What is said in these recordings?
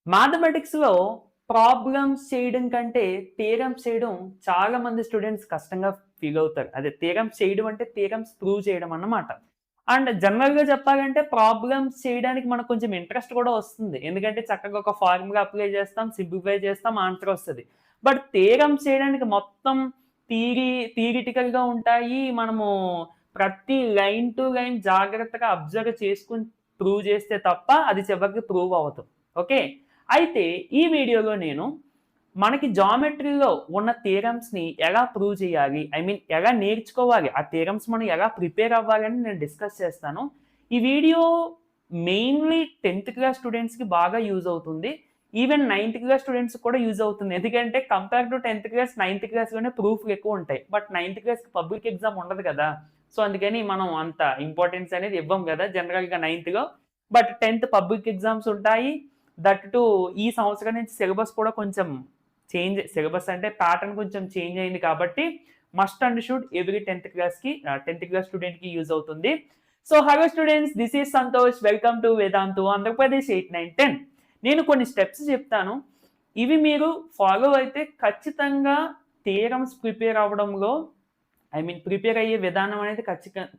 మ్యాథమెటిక్స్‌లో problems చేయడం కంటే theorems చేయడం చాలా మంది స్టూడెంట్స్ కష్టంగా ఫీల్ అవుతారు. అదే థియరమ్స్ చేయడం అంటే థియరమ్స్ ప్రూవ్ చేయడం అన్నమాట. అండ్ జనరల్‌గా చెప్పాలంటే ప్రాబ్లమ్స్ చేయడానికి మనకు కొంచెం ఇంట్రెస్ట్ కూడా వస్తుంది. ఎందుకంటే చక్కగా ఒక ఫార్ములా అప్లై చేస్తాం, సింప్లిఫై చేస్తాం, ఆన్సర్ వస్తది. బట్ థియరమ్స్ చేయడానికి మొత్తం థియరిటికల్‌గా ఉంటాయి. మనము ప్రతి లైన్ టు లైన్ జాగ్రత్తగా అబ్జర్వ్ చేసుకొని ప్రూవ్ చేస్తే తప్ప అది చివరికి ప్రూవ్ అవ్వదు. ఓకే. అయితే ఈ వీడియోలో నేను మనకి జామెట్రీలో ఉన్న థియరమ్స్‌ని ఎలా ప్రూవ్ చేయాలి? ఐ మీన్ ఎలా నేర్చుకోవాలి? ఆ థియరమ్స్ మనం ఎలా ప్రిపేర్ అవ్వాలని నేను డిస్కస్ చేస్తాను. ఈ వీడియో మెయిన్‌లీ 10థ్ క్లాస్ స్టూడెంట్స్‌కి బాగా యూజ్ అవుతుంది. ఈవెన్ 9థ్ క్లాస్ స్టూడెంట్స్‌కి కూడా యూజ్ అవుతుంది. ఎందుకంటే కంపేర్ టు 10థ్ క్లాస్, 9థ్ క్లాస్‌లోనే ప్రూఫ్‌లు ఎక్కువ ఉంటాయి. బట్ 9థ్ క్లాస్‌కి పబ్లిక్ ఎగ్జామ్ ఉండదు కదా! సో, అందుకని మనం అంత ఇంపార్టెన్స్ అనేది ఇవ్వం కదా! జనరల్‌గా 9థ్‌లో. బట్ 10థ్ పబ్లిక్ ఎగ్జామ్స్ ఉంటాయి. దట్ టూ ఈ సంవత్సరం నుంచి సిలబస్ కూడా కొంచెం సిలబస్ అంటే ప్యాటర్న్ కొంచెం చేంజ్ అయింది కాబట్టి మస్ట్ అండ్ షుడ్ ఎవ్రీ 10థ్ క్లాస్ స్టూడెంట్‌కి యూజ్ అవుతుంది. So, hello students, this is Santosh. Welcome to Vedantu Andhra Pradesh 8, 9, 10. నేను కొన్ని స్టెప్స్ చెప్తాను. ఇవి మీరు ఫాలో అయితే ఖచ్చితంగా థియరమ్స్ ప్రిపేర్ అవ్వడంలో ఐ మీన్ ప్రిపేర్ అయ్యే విధానం అనేది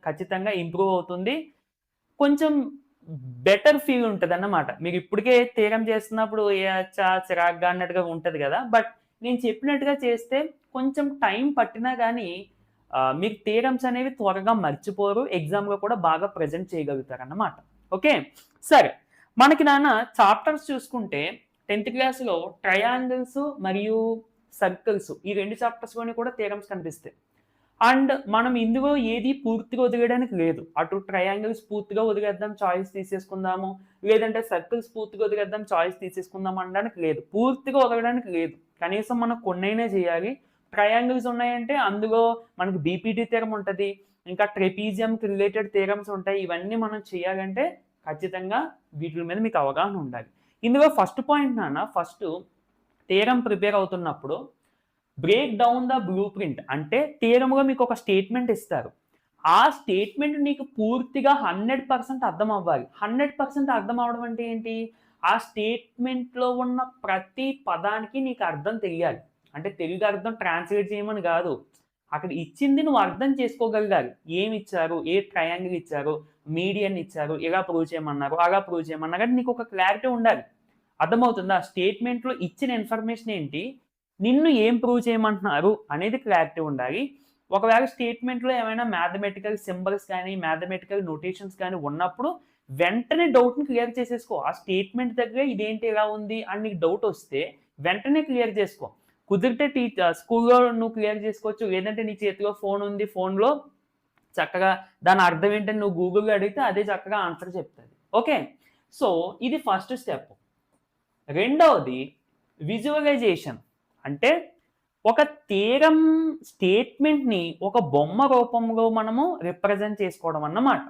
ఖచ్చితంగా ఇంప్రూవ్ అవుతుంది. కొంచెం బెటర్ ఫీల్ ఉంటదన్నమాట. మీరు ఇప్పటికే థియరమ్ చేస్తున్నప్పుడు చిరాగ్గా అన్నట్టుగా ఉంటది గదా! బట్ నేను చెప్పినట్టుగా చేస్తే కొంచెం టైం పట్టినా గానీ మీకు థియరమ్స్ అనేవి త్వరగా మర్చిపోరు. ఎగ్జామ్‌లో కూడా బాగా ప్రెజెంట్ చేయగలుగుతారన్నమాట. ఓకే. సరే. మనకి చాప్టర్స్ చూసుకుంటే 10థ్ క్లాస్‌లో ట్రయాంగిల్స్ మరియు సర్కిల్స్ ఈ 2 చాప్టర్స్‌లోని కూడా థియరమ్స్ కనిపిస్తాయి. అండ్ మనం ఇందులో ఏది పూర్తిగా వదిలేయడానికి లేదు. అటు ట్రయాంగిల్స్ పూర్తిగా వదిలేద్దాం, చాయిస్ తీసేసుకుందాము. లేదంటే సర్కిల్స్ పూర్తిగా వదిలేద్దాం, చాయిస్ తీసేసుకుందాం అనడానికి లేదు. పూర్తిగా వదలడానికి లేదు. కనీసం మనం కొన్నైనా చేయాలి. ట్రయాంగిల్స్ ఉన్నాయంటే అందులో మనకు బీపీటీ థియరమ్ ఉంటది. ఇంకా ట్రెపీజియంకి రిలేటెడ్ థియరమ్స్ ఉంటాయి. ఇవన్నీ మనం చేయాలంటే ఖచ్చితంగా వీటిల మీద మీకు అవగాహన ఉండాలి. ఇందులో first point first theorem prepare అవుతున్నప్పుడు break down the blueprint అంటే థియరమ్‌గా మీకు ఒక స్టేట్మెంట్ ఇస్తారు. ఆ స్టేట్మెంట్ నీకు పూర్తిగా 100% అర్థం అవ్వాలి. 100% అర్థం అవ్వడం అంటే ఏంటి? ఆ స్టేట్మెంట్‌లో ఉన్న ప్రతి పదానికి నీకు అర్థం తెలియాలి. అంటే తెలుగు అర్థం ట్రాన్స్‌లేట్ చేయమని గాదు. అక్కడ ఇచ్చింది నువ్వు అర్థం చేసుకోగలగాలి. ఏమిచ్చారు? ఏ ట్రయాంగిల్ ఇచ్చారు? మీడియన్ ఇచ్చారు. ఇలా ప్రూవ్ చేయమన్నారు. అలా ప్రూవ్ చేయమన్నారు. అంటే నీకు ఒక క్లారిటీ ఉండాలి. అర్థమవుతుందా? స్టేట్మెంట్‌లో ఇచ్చిన ఇన్ఫర్మేషన్ ఏంటి? నిన్ను ఏం ప్రూవ్ చేయమంటున్నారు అనేది క్లారిటీ ఉండాలి. ఒకవేళ స్టేట్మెంట్‌లో ఏమైనా మ్యాథమెటికల్ సింబల్స్ గాని, మ్యాథమెటికల్ నొటేషన్స్ గాని ఉన్నప్పుడు వెంటనే డౌట్‌ని క్లియర్ చేసేసుకో. ఆ స్టేట్మెంట్ దగ్గరే ఇదేంటి ఇలా ఉంది అని నీకు డౌట్ వస్తే వెంటనే క్లియర్ చేసుకో. కుదిరితే స్కూల్‌లో నువ్వు క్లియర్ చేసుకోవచ్చు. లేదంటే నీ చేతిలో ఫోన్ ఉంది. ఫోన్‌లో చక్కగా దాని అర్థం ఏంటని నువ్వు గూగుల్‌లో అడిగితే అదే చక్కగా ఆన్సర్ చెప్తది. ఓకే. సో, ఇది ఫస్ట్ స్టెప్. రెండవది విజువలైజేషన్. అంటే ఒక థియరమ్ స్టేట్మెంట్‌ని ఒక బొమ్మ రూపంలో మనము రిప్రజెంట్ చేసుకోవడం అన్నమాట.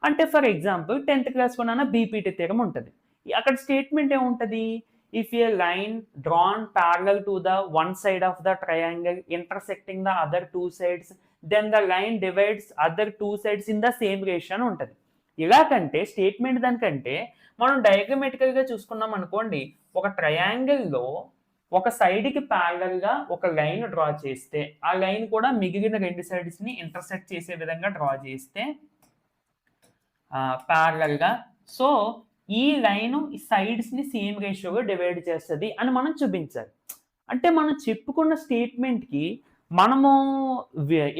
అంటే ఫర్ ఎగ్జాంపుల్ 10థ్ క్లాస్‌లోనైనా బీపీటీ థియరమ్ ఉంటది. అక్కడ స్టేట్మెంట్ ఏముంటది? If a line drawn parallel to the one side of the triangle intersecting the other 2 sides then the line divides other 2 sides in the same ratio అని ఉంటది. ఇలాగంటే statement దానికంటే మనం డయాగ్రమాటికల్‌గా చూసుకున్నాం అనుకోండి. ఒక ట్రయాంగిల్‌లో ఒక సైడ్‌కి పారలెల్‌గా ఒక లైన్ డ్రా చేస్తే, ఆ లైన్ కూడా మిగిలిన 2 సైడ్స్‌ని ఇంటర్సెక్ట్ చేసే విధంగా డ్రా చేస్తే పారలెల్‌గా సో, ఈ లైను ఈ సైడ్స్‌ని సేమ్ రేషియోగా డివైడ్ చేస్తది అని మనం చూపించాలి. అంటే మనం చెప్పుకున్న స్టేట్మెంట్‌కి మనము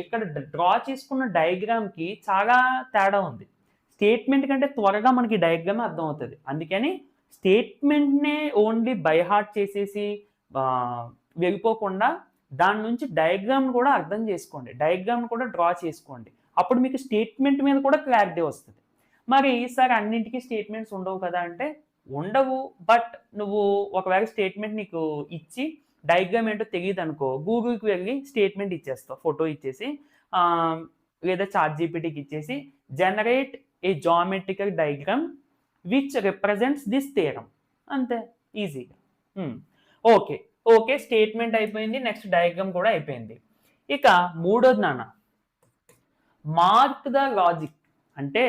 ఇక్కడ డ్రా చేసుకున్న డయాగ్రామ్‌కి చాలా తేడా ఉంది. స్టేట్మెంట్ కంటే త్వరగా మనకి డయాగ్రామ్ అర్థమవుతది. అందుకని స్టేట్మెంట్‌నే ఓన్లీ బై హార్ట్ చేసేసి ఆహ్, వెళ్ళిపోకుండా దాని నుంచి డయాగ్రామ్‌ని కూడా అర్థం చేసుకోండి. డయాగ్రామ్‌ని కూడా డ్రా చేసుకోండి. అప్పుడు మీకు స్టేట్మెంట్ మీద కూడా క్లారిటీ వస్తది. మరి సార్ అన్నింటికి స్టేట్మెంట్స్ ఉండవు కదా! అంటే ఉండవు. బట్ నువ్వు ఒకవేళ స్టేట్మెంట్ నీకు ఇచ్చి డయాగ్రామ్ ఏంటో తెలీదనుకో గూగుల్‌కి వెళ్లి స్టేట్మెంట్ ఇచ్చేస్తావు. ఫోటో ఇచ్చేసి ఆహ్, లేదా చాట్‌జీపీటీకి ఇచ్చేసి generate a geometrical diagram which represents this theorem అంతే ఈజీగా. హ్మ్. ఓకే. ఓకే. స్టేట్మెంట్ అయిపోయింది. నెక్స్ట్ డయాగ్రామ్ కూడా అయిపోయింది. ఇక మూడోది మార్క్ ద లాజిక్. అంటే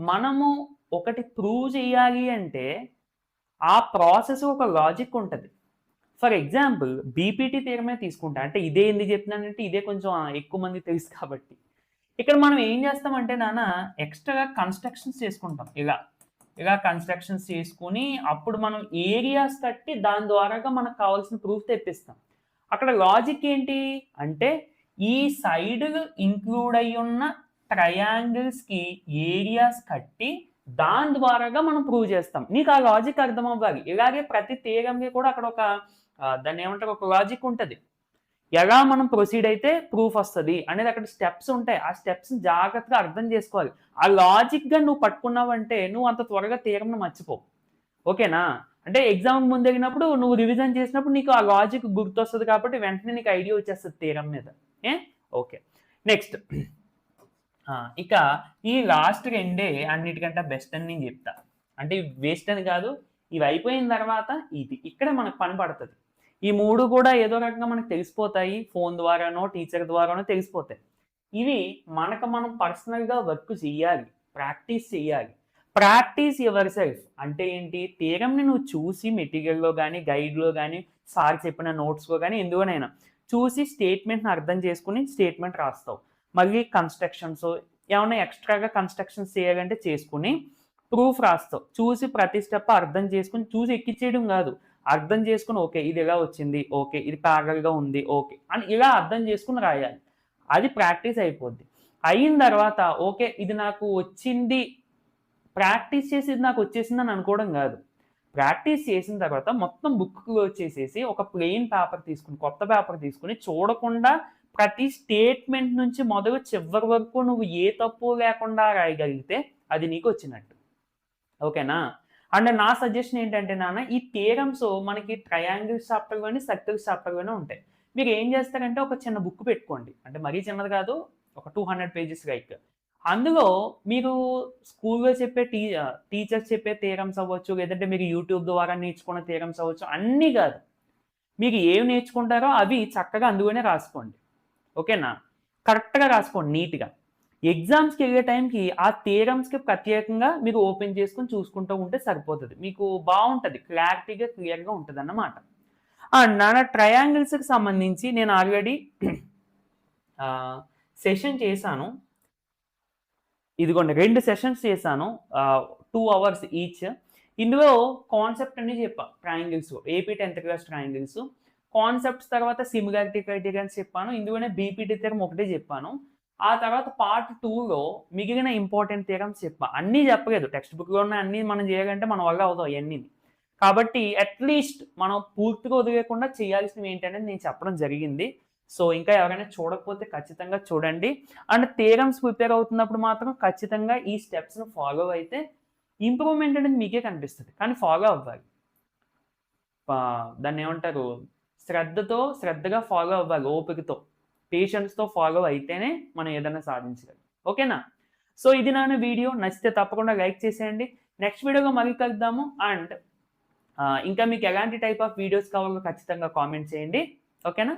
మనము ఒకటి ప్రూవ్ చేయాలి అంటే ఆ ప్రాసెస్ ఒక లాజిక్ ఉంటుంది. ఫర్ ఎగ్జాంపుల్ బీపీటీ థియరమే తీసుకుంటా. అంటే ఇదే ఎందుకు చెప్తున్నానంటే ఇదే కొంచెం ఎక్కువ మంది తెలుసు కాబట్టి. ఇక్కడ మనం ఏం చేస్తామంటే నాన్న ఎక్స్‌ట్రాగా కన్‌స్ట్రక్షన్స్ చేసుకుంటాం. ఇలా కన్‌స్ట్రక్షన్స్ చేసుకొని అప్పుడు మనం ఏరియాస్ కట్టి దాని ద్వారాగా మనకు కావాల్సిన ప్రూఫ్ తెప్పిస్తాం. అక్కడ లాజిక్ ఏంటి అంటే ఈ సైడ్‌లు ఇంక్లూడ్ అయ్యున్న ట్రయాంగిల్స్‌కి ఏరియాస్ కట్టి దాని ద్వారాగా మనం ప్రూవ్ చేస్తాం. నీకు ఆ లాజిక్ అర్థం అవ్వాలి. ఇలాగే ప్రతి థియరమ్‌కి కూడా అక్కడ ఒక దాన్నేమంటారు ఒక లాజిక్ ఉంటది. ఎలా మనం ప్రొసీడ్ అయితే ప్రూఫ్ వస్తది అనేది అక్కడ స్టెప్స్ ఉంటాయి. ఆ స్టెప్స్‌ని జాగ్రత్తగా అర్థం చేసుకోవాలి. ఆ లాజిక్‌గా నువ్వు పట్టుకున్నావంటే నువ్వు అంత త్వరగా థియరమ్‌ని మర్చిపోవు. ఓకేనా? అంటే ఎగ్జామ్‌కి ముందెళ్ళినప్పుడు నువ్వు రివిజన్ చేసినప్పుడు నీకు ఆ లాజిక్ గుర్తొస్తది కాబట్టి వెంటనే నీకు ఐడియా వచ్చేస్తది థియరమ్ మీద. ఏ? ఓకే. నెక్స్ట్ ఇక ఈ లాస్ట్ రెండే అన్నిటికంటే బెస్ట్ అని నేను చెప్తా. అంటే వేస్ట్ అని కాదు. ఇవి అయిపోయిన తర్వాత ఇది. ఇక్కడ మనకు పని పడతది. ఈ 3 కూడా ఏదో రకంగా మనకు తెలిసిపోతాయి. ఫోన్ ద్వారానో, టీచర్ ద్వారానో తెలిసిపోతాయి. ఇవి మనకు మనం పర్సనల్‌గా వర్క్ చెయ్యాలి. ప్రాక్టీస్ చెయ్యాలి. ప్రాక్టీస్ యువర్ సెల్ఫ్ అంటే ఏంటి? థియరమ్‌ని నువ్వు చూసి మెటీరియల్‌లో గాని, గైడ్‌లో గాని, సార్ చెప్పిన నోట్స్‌లో గాని ఎందులోనైనా చూసి స్టేట్మెంట్‌ని అర్థం చేసుకొని స్టేట్మెంట్ రాస్తావు. మళ్ళీ కన్‌స్ట్రక్షన్స్ ఏమన్నా ఎక్స్‌ట్రాగా కన్‌స్ట్రక్షన్స్ చేయాలంటే చేసుకొని ప్రూఫ్ రాస్తావు. చూసి ప్రతి స్టెప్ అర్థం చేసుకొని చూసి ఎక్కిచ్చేయడం గాదు. అర్థం చేసుకొని ఓకే. ఇది ఇలా వచ్చింది. ఓకే. ఇది ప్యారలల్‌గా ఉంది. ఓకే. అని ఇలా అర్థం చేసుకొని రాయాలి. అది ప్రాక్టీస్ అయిపోద్ది. అయిన తర్వాత ఓకే. ఇది నాకు వచ్చింది. ప్రాక్టీస్ చేసి ఇది నాకు వచ్చేసిందని అనుకోవడం గాదు. ప్రాక్టీస్ చేసిన తర్వాత మొత్తం బుక్ క్లోజ్ చేసేసి ఒక ప్లెయిన్ పేపర్ తీసుకొని, కొత్త పేపర్ తీసుకొని చూడకుండా ప్రతి స్టేట్మెంట్ నుంచి మొదలు చివరి వరకు నువ్వు ఏ తప్పు లేకుండా రాయగలిగితే అది నీకు వచ్చినట్టు. ఓకేనా? అండ్ నా సజెషన్ ఏంటంటే నాన్న ఈ థియరమ్స్ మనకి ట్రయాంగిల్స్ చాప్టర్‌లోని, సర్కిల్స్ చాప్టర్‌లోనే ఉంటాయి. మీరు ఏం చేస్తారంటే ఒక చిన్న బుక్ పెట్టుకోండి. అంటే మరీ చిన్నది కాదు. ఒక 200 పేజెస్ లైక్. అందులో మీరు స్కూల్‌లో చెప్పే టీచర్స్ చెప్పే థియరమ్స్ అవ్వచ్చు, లేదంటే మీరు యూట్యూబ్ ద్వారా నేర్చుకున్న థియరమ్స్ అవ్వచ్చు అన్నీ కాదు. మీకు ఏవి నేర్చుకుంటారో అవి చక్కగా అందులోనే రాసుకోండి. ఓకేనా? కరెక్ట్‌గా రాసుకోండి నీట్‌గా. ఎగ్జామ్స్‌కి ఎళ్ళే టైంకి ఆ థియరమ్స్‌కి ప్రత్యేకంగా మీరు ఓపెన్ చేసుకొని చూసుకుంటూ ఉంటే సరిపోతది. మీకు బావుంటది. క్లారిటీగా, క్లియర్‌గా ఉంటదన్నమాట. నాన్న ట్రయాంగిల్స్‌కి సంబంధించి నేను ఆల్రెడీ సెషన్ చేశాను. ఇదిగోండి 2 సెషన్స్ చేశాను. 2 అవర్స్ ఈచ్. ఇందులో కాన్సెప్ట్ అన్నీ చెప్పా triangles. AP 10th class triangles. Concepts తర్వాత సిమిలారిటీ క్రైటీరియాస్ చెప్పాను. ఇందులోనే బీపీటీ థియరమ్ ఒకటే చెప్పాను. ఆ తర్వాత పార్ట్ 2లో మిగిలిన ఇంపార్టెంట్ థియరమ్స్ చెప్పా. అన్నీ చెప్పలేదు. టెక్స్ట్ బుక్‌లో ఉన్న అన్నీ మనం చేయాలంటే మన వల్ల అవ్వదు అయన్నీని. కాబట్టి అట్‌లీస్ట్ మనం పూర్తిగా వదిలేయకుండా చేయాల్సినవి ఏంటనేది నేను చెప్పడం జరిగింది. సో, ఇంకా ఎవరైనా చూడకపోతే ఖచ్చితంగా చూడండి. అండ్ థియరమ్స్ ప్రిపేర్ అవుతున్నప్పుడు మాత్రం ఖచ్చితంగా ఈ స్టెప్స్‌ని ఫాలో అయితే ఇంప్రూవ్‌మెంట్ అనేది మీకే కనిపిస్తది. కానీ ఫాలో అవ్వాలి. దాన్నేమంటారు? శ్రద్ధగా ఫాలో అవ్వాలి ఓపికతో. పేషెన్స్‌తో ఫాలో అయితేనే మనం ఏదైనా సాధించగలం. ఓకేనా? సో, ఇది నాన్న వీడియో. నచ్చితే తప్పకుండా లైక్ చేసేయండి. నెక్స్ట్ వీడియోలో మళ్ళీ కలుద్దాము. అండ్ ఇంకా మీకు ఎలాంటి టైప్ ఆఫ్ వీడియోస్ కావాలో ఖచ్చితంగా కామెంట్ చేయండి. ఓకేనా?